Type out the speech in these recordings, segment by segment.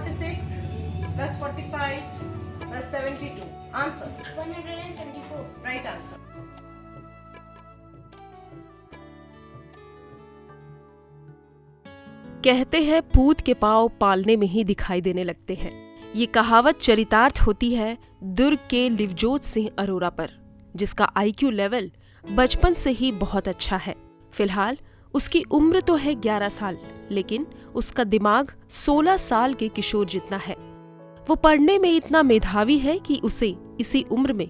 46 plus 45 plus 72. Answer. 174. Right answer. कहते हैं पूत के पांव पालने में ही दिखाई देने लगते हैं। ये कहावत चरितार्थ होती है दुर्ग के लिवजोत सिंह अरोरा पर, जिसका IQ लेवल बचपन से ही बहुत अच्छा है। फिलहाल उसकी उम्र तो है 11 साल, लेकिन उसका दिमाग 16 साल के किशोर जितना है। वो पढ़ने में इतना मेधावी है कि उसे इसी उम्र में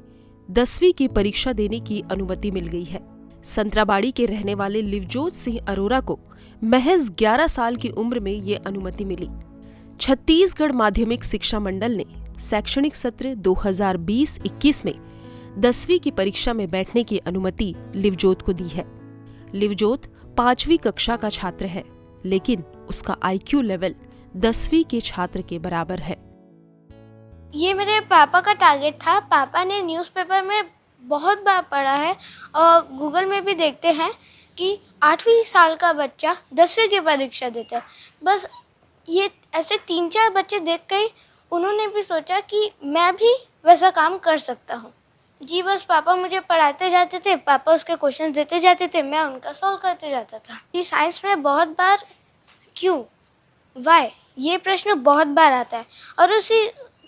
10वीं की परीक्षा देने की अनुमति मिल गई है। संतराबाड़ी के रहने वाले लिवजोत सिंह अरोरा को महज 11 साल की उम्र में ये अनुमति मिली। छत्तीसगढ़ माध्यमिक शिक्षा मंडल ने शैक्षणिक सत्र 2020-21 में 10वीं की परीक्षा में बैठने की अनुमति लिवजोत को दी है। लिवजोत 5वीं कक्षा का छात्र है, लेकिन उसका IQ लेवल 10वीं के छात्र के बराबर है। ये मेरे पापा का टारगेट था। पापा ने न्यूज़पेपर में बहुत बार पढ़ा है और गूगल में भी देखते हैं कि 8वीं साल का बच्चा 10वीं की परीक्षा देता है। बस ये ऐसे 3-4 बच्चे देख के उन्होंने भी सोचा कि मैं भी वैसा काम कर सकता हूँ। जी बस पापा मुझे पढ़ाते जाते थे, पापा उसके क्वेश्चन देते जाते थे, मैं उनका सॉल्व करते जाता था। ये साइंस में बहुत बार क्यों, वाई, ये प्रश्न बहुत बार आता है और उसी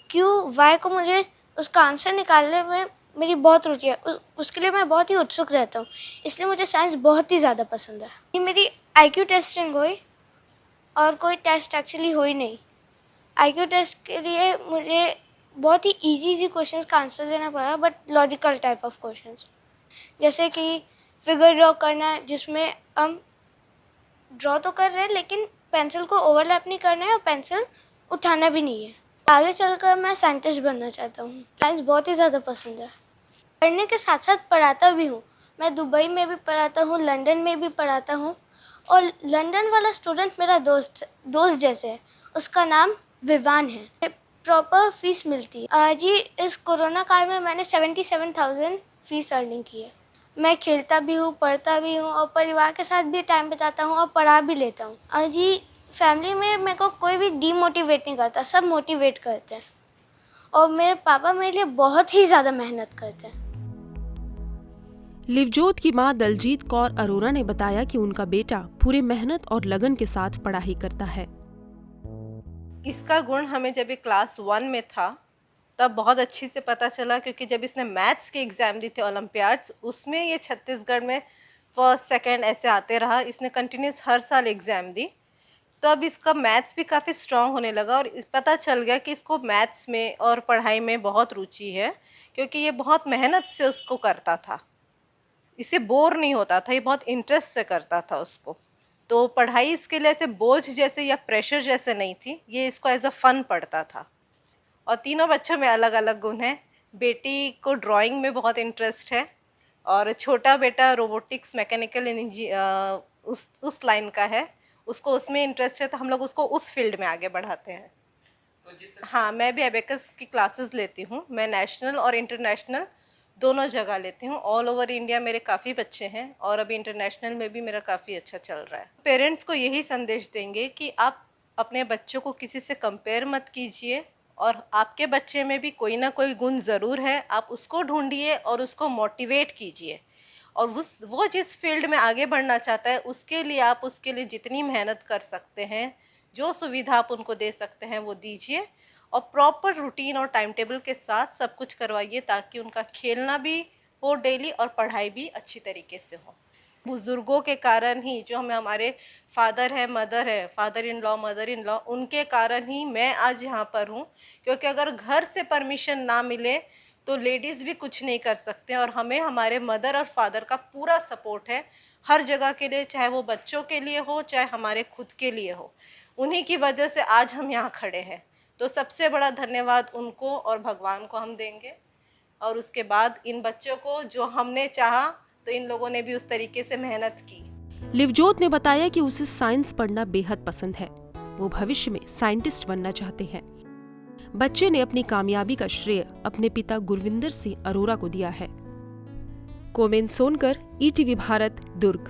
क्यों, वाई को मुझे उसका आंसर निकालने में मेरी बहुत रुचि है। उसके लिए मैं बहुत ही उत्सुक रहता हूँ, इसलिए मुझे साइंस बहुत ही ज़्यादा पसंद है। ये मेरी IQ टेस्टिंग हुई और कोई टेस्ट एक्चुअली हुई नहीं। IQ टेस्ट के लिए मुझे बहुत ही इजी क्वेश्चंस का आंसर देना पड़ा, but logical type of questions, जैसे कि फिगर ड्रॉ करना, जिसमें हम ड्रॉ तो कर रहे हैं लेकिन पेंसिल को ओवरलैप नहीं करना है और पेंसिल उठाना भी नहीं है। आगे चलकर मैं साइंटिस्ट बनना चाहता हूँ। साइंस बहुत ही ज़्यादा पसंद है। पढ़ने के साथ साथ पढ़ाता भी हूँ। मैं दुबई में भी पढ़ाता हूँ, लंदन में भी पढ़ाता हूँ और लंदन वाला स्टूडेंट मेरा दोस्त जैसे है। उसका नाम विवान है। प्रॉपर फीस मिलती है। जी इस कोरोना काल में मैंने 77,000 फीस अर्निंग की है। मैं खेलता भी हूँ, पढ़ता भी हूँ और परिवार के साथ भी टाइम बिताता हूँ और पढ़ा भी लेता हूँ। जी फैमिली में मेरे को कोई भी डीमोटिवेट नहीं करता, सब मोटिवेट करते हैं और मेरे पापा मेरे लिए बहुत ही ज़्यादा मेहनत करते हैं। लिवजोत की मां दलजीत कौर अरोरा ने बताया कि उनका बेटा पूरे मेहनत और लगन के साथ पढ़ाई करता है। इसका गुण हमें जब ये क्लास 1 में था तब बहुत अच्छी से पता चला, क्योंकि जब इसने मैथ्स के एग्ज़ाम दी थे ओलंपियाड्स, उसमें ये छत्तीसगढ़ में फर्स्ट सेकंड ऐसे आते रहा। इसने कंटिन्यूस हर साल एग्ज़ाम दी, तो अब इसका मैथ्स भी काफ़ी स्ट्रांग होने लगा और पता चल गया कि इसको मैथ्स में और पढ़ाई में बहुत रुचि है, क्योंकि ये बहुत मेहनत से उसको करता था, इससे बोर नहीं होता था, ये बहुत इंटरेस्ट से करता था उसको। तो पढ़ाई इसके लिए ऐसे बोझ जैसे या प्रेशर जैसे नहीं थी, ये इसको एज अ फन पढ़ता था। और तीनों बच्चों में अलग अलग गुण हैं। बेटी को ड्राइंग में बहुत इंटरेस्ट है और छोटा बेटा रोबोटिक्स मैकेनिकल उस लाइन का है, उसको उसमें इंटरेस्ट है, तो हम लोग उसको उस फील्ड में आगे बढ़ाते हैं। हाँ, मैं भी एबेकस की क्लासेस लेती हूँ। मैं नेशनल और इंटरनेशनल दोनों जगह लेती हूँ। ऑल ओवर इंडिया मेरे काफ़ी बच्चे हैं और अभी इंटरनेशनल में भी मेरा काफ़ी अच्छा चल रहा है। पेरेंट्स को यही संदेश देंगे कि आप अपने बच्चों को किसी से कंपेयर मत कीजिए और आपके बच्चे में भी कोई ना कोई गुण ज़रूर है, आप उसको ढूंढिए और उसको मोटिवेट कीजिए और वो जिस फील्ड में आगे बढ़ना चाहता है उसके लिए आप उसके लिए जितनी मेहनत कर सकते हैं, जो सुविधा आप उनको दे सकते हैं वो दीजिए और प्रॉपर रूटीन और टाइम टेबल के साथ सब कुछ करवाइए, ताकि उनका खेलना भी हो डेली और पढ़ाई भी अच्छी तरीके से हो। बुज़ुर्गों के कारण ही, जो हमें हमारे father in law, mother in law, उनके कारण ही मैं आज यहाँ पर हूँ, क्योंकि अगर घर से परमिशन ना मिले तो लेडीज़ भी कुछ नहीं कर सकते और हमें हमारे मदर और फादर का पूरा सपोर्ट है हर जगह के लिए, चाहे वो बच्चों के लिए हो चाहे हमारे खुद के लिए हो। उन्हीं की वजह से आज हम यहाँ खड़े हैं, तो सबसे बड़ा धन्यवाद उनको और भगवान को हम देंगे। और उसके बाद इन बच्चों को जो हमने चाहा तो इन लोगों ने भी उस तरीके से मेहनत की। लिवजोत ने बताया कि उसे साइंस पढ़ना बेहद पसंद है। वो भविष्य में साइंटिस्ट बनना चाहते हैं। बच्चे ने अपनी कामयाबी का श्रेय अपने पिता गुरविंदर सिंह अरोरा को दिया है। कोमेन सोनकर, ETV भारत, दुर्ग।